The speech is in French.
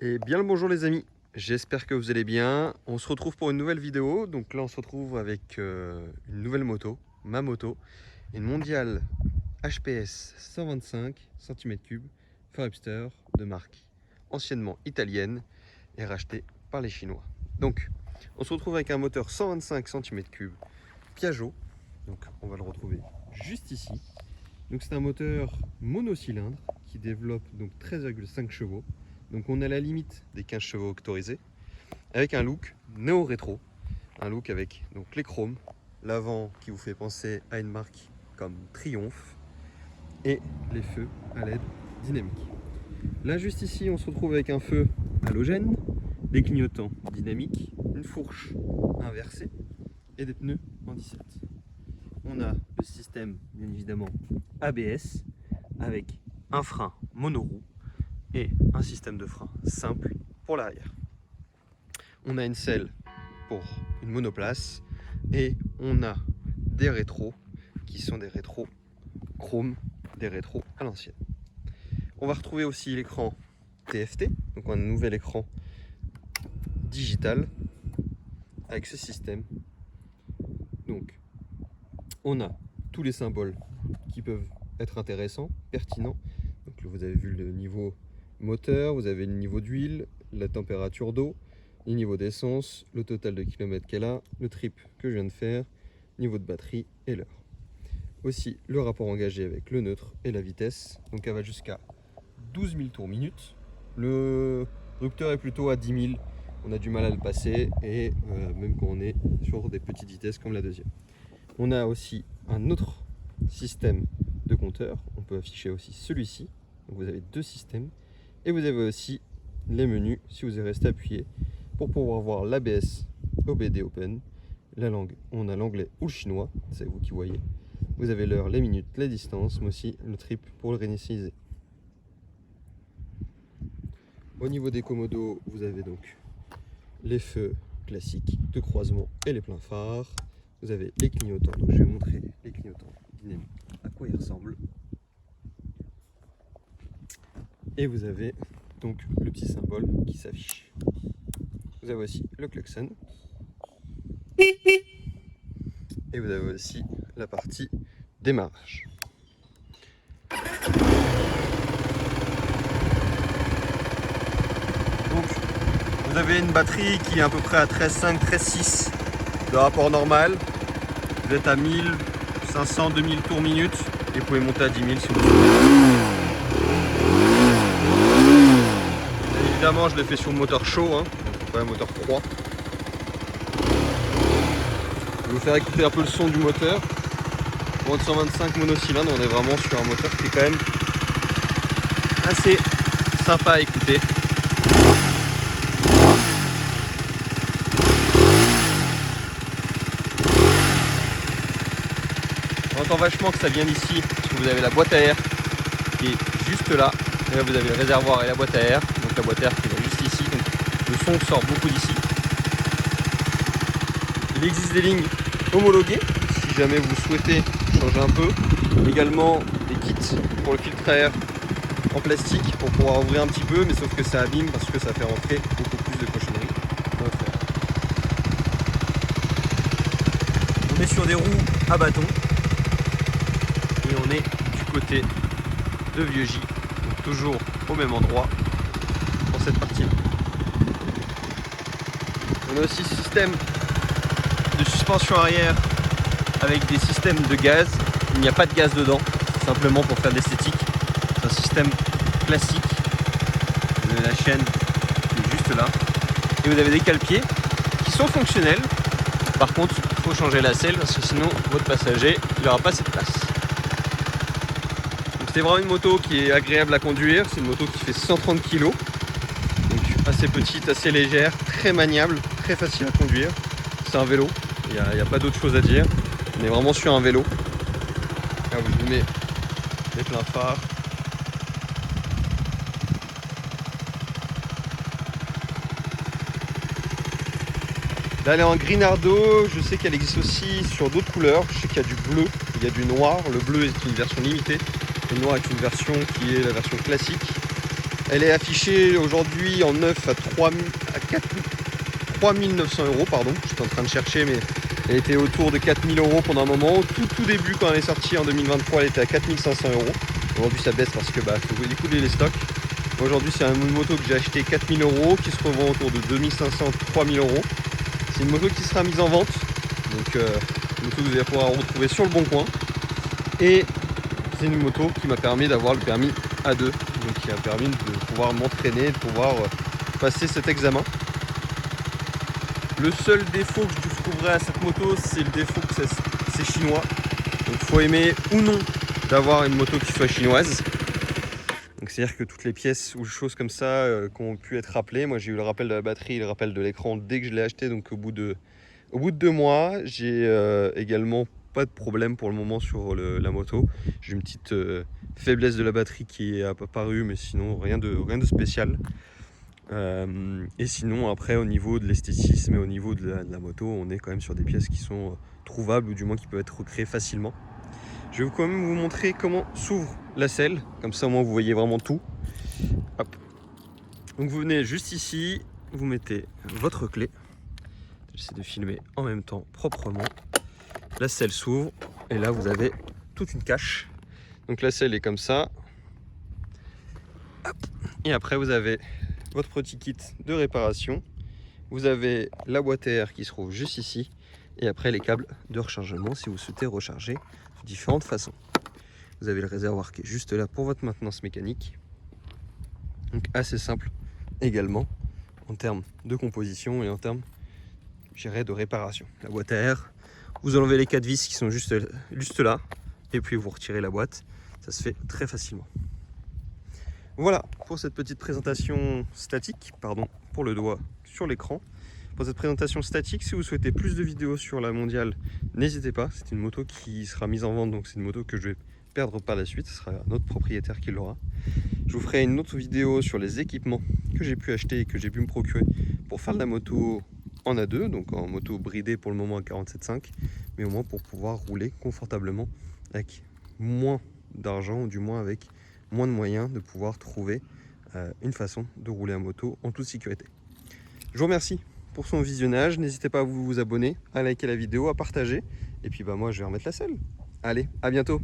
Et bien le bonjour les amis, j'espère que vous allez bien. On se retrouve pour une nouvelle vidéo. Donc là on se retrouve avec une nouvelle moto, ma moto, une mondiale HPS 125 cm3 Forester de marque anciennement italienne et rachetée par les Chinois. Donc on se retrouve avec un moteur 125 cm3 Piaggio. Donc on va le retrouver juste ici. Donc c'est un moteur monocylindre qui développe donc 13,5 chevaux. Donc on est à la limite des 15 chevaux autorisés, avec un look néo-rétro, un look avec donc les chromes, l'avant qui vous fait penser à une marque comme Triumph et les feux à LED dynamique. Là juste ici on se retrouve avec un feu halogène, des clignotants dynamiques, une fourche inversée et des pneus en 17. On a le système bien évidemment ABS avec un frein monoroue et un système de frein simple pour l'arrière. On a une selle pour une monoplace et on a des rétros qui sont des rétros chrome, des rétros à l'ancienne. On va retrouver aussi l'écran TFT, donc un nouvel écran digital avec ce système. Donc on a tous les symboles qui peuvent être intéressants, pertinents. Donc vous avez vu le niveau moteur, vous avez le niveau d'huile, la température d'eau, le niveau d'essence, le total de kilomètres qu'elle a, le trip que je viens de faire, niveau de batterie et l'heure. Aussi le rapport engagé avec le neutre et la vitesse, donc elle va jusqu'à 12 000 tours minute. Le rupteur est plutôt à 10 000, on a du mal à le passer et même quand on est sur des petites vitesses comme la deuxième. On a aussi un autre système de compteur, on peut afficher aussi celui-ci, donc vous avez deux systèmes. Et vous avez aussi les menus si vous restez appuyé pour pouvoir voir l'ABS, OBD Open, la langue, on a l'anglais ou le chinois, c'est vous qui voyez. Vous avez l'heure, les minutes, les distances, mais aussi le trip pour le réinitialiser. Au niveau des commodos, vous avez donc les feux classiques de croisement et les pleins phares. Vous avez les clignotants, donc je vais vous montrer les clignotants dynamiques, à quoi ils ressemblent. Et vous avez donc le petit symbole qui s'affiche. Vous avez aussi le klaxon. Et vous avez aussi la partie démarrage. Donc vous avez une batterie qui est à peu près à 13,5, 13,6 de rapport normal. Vous êtes à 1500, 2000 tours minute et vous pouvez monter à 10 000 si vous voulez. Évidemment, je l'ai fait sur le moteur chaud, hein, pas un moteur froid. Je vais vous faire écouter un peu le son du moteur. Pour une 125 monocylindres, on est vraiment sur un moteur qui est quand même assez sympa à écouter. On entend vachement que ça vient d'ici, parce que vous avez la boîte à air qui est juste là. Et là vous avez le réservoir et la boîte à air. Donc la boîte à air qui est juste ici. Donc le son sort beaucoup d'ici. Il existe des lignes homologuées, si jamais vous souhaitez changer un peu. Également des kits pour le filtre à air en plastique pour pouvoir ouvrir un petit peu, mais sauf que ça abîme parce que ça fait rentrer beaucoup plus de cochonneries dans votre air. On est sur des roues à bâton. Et on est du côté de Vieux-J, donc toujours au même endroit pour cette partie-là. On a aussi ce système de suspension arrière avec des systèmes de gaz. Il n'y a pas de gaz dedans, c'est simplement pour faire de l'esthétique. C'est un système classique. Vous avez la chaîne qui est juste là. Et vous avez des cale-pieds qui sont fonctionnels. Par contre, il faut changer la selle parce que sinon votre passager n'aura pas cette place. C'est vraiment une moto qui est agréable à conduire, c'est une moto qui fait 130 kg, donc assez petite, assez légère, très maniable, très facile à conduire. C'est un vélo, il n'y a pas d'autre chose à dire, on est vraiment sur un vélo. Là vous allumez les pleins phares. Là elle est en Grinardo, je sais qu'elle existe aussi sur d'autres couleurs, je sais qu'il y a du bleu, il y a du noir, le bleu est une version limitée. Le noir est une version qui est la version classique. Elle est affichée aujourd'hui en neuf à 3 900 €, pardon. Je suis en train de chercher, mais elle était autour de 4 000 € pendant un moment. Tout début, quand elle est sortie en 2023, elle était à 4 500 €. Aujourd'hui, ça baisse parce que faut écouler les stocks. Aujourd'hui, c'est une moto que j'ai acheté 4 000 € qui se revend autour de 2 500 à 3 000 €. C'est une moto qui sera mise en vente. Donc, une moto que vous allez pouvoir retrouver sur le bon coin. Et c'est une moto qui m'a permis d'avoir le permis A2. Donc, qui a permis de pouvoir m'entraîner, de pouvoir passer cet examen. Le seul défaut que je trouverais à cette moto, c'est le défaut que c'est chinois. Donc il faut aimer ou non d'avoir une moto qui soit chinoise. Donc c'est-à-dire que toutes les pièces ou choses comme ça qui ont pu être rappelées, moi j'ai eu le rappel de la batterie, le rappel de l'écran dès que je l'ai acheté, donc au bout de 2 mois. J'ai également pas de problème pour le moment sur la moto. J'ai une petite faiblesse de la batterie qui est apparue, mais sinon rien de spécial. Et sinon après au niveau de l'esthétisme et au niveau de la moto, on est quand même sur des pièces qui sont trouvables ou du moins qui peuvent être recréées facilement. Je vais quand même vous montrer comment s'ouvre la selle, comme ça au moins vous voyez vraiment tout. Hop. Donc vous venez juste ici, vous mettez votre clé. J'essaie de filmer en même temps proprement. La selle s'ouvre et là vous avez toute une cache. Donc la selle est comme ça. Hop. Et après vous avez votre petit kit de réparation. Vous avez la boîte à air qui se trouve juste ici. Et après les câbles de rechargement si vous souhaitez recharger de différentes façons. Vous avez le réservoir qui est juste là pour votre maintenance mécanique. Donc assez simple également en termes de composition et en termes, je dirais, de réparation. La boîte à air, vous enlevez les 4 vis qui sont juste là et puis vous retirez la boîte. Ça se fait très facilement. Voilà pour cette petite présentation statique, pardon pour le doigt sur l'écran. Pour cette présentation statique, si vous souhaitez plus de vidéos sur la mondiale, n'hésitez pas. C'est une moto qui sera mise en vente, donc c'est une moto que je vais perdre par la suite. Ce sera un autre propriétaire qui l'aura. Je vous ferai une autre vidéo sur les équipements que j'ai pu acheter et que j'ai pu me procurer pour faire de la moto en A2, donc en moto bridée pour le moment à 47,5, mais au moins pour pouvoir rouler confortablement avec moins d'argent, ou du moins avec moins de moyens de pouvoir trouver une façon de rouler à moto en toute sécurité. Je vous remercie pour son visionnage, n'hésitez pas à vous abonner, à liker la vidéo, à partager, et puis moi je vais remettre la selle. Allez, à bientôt.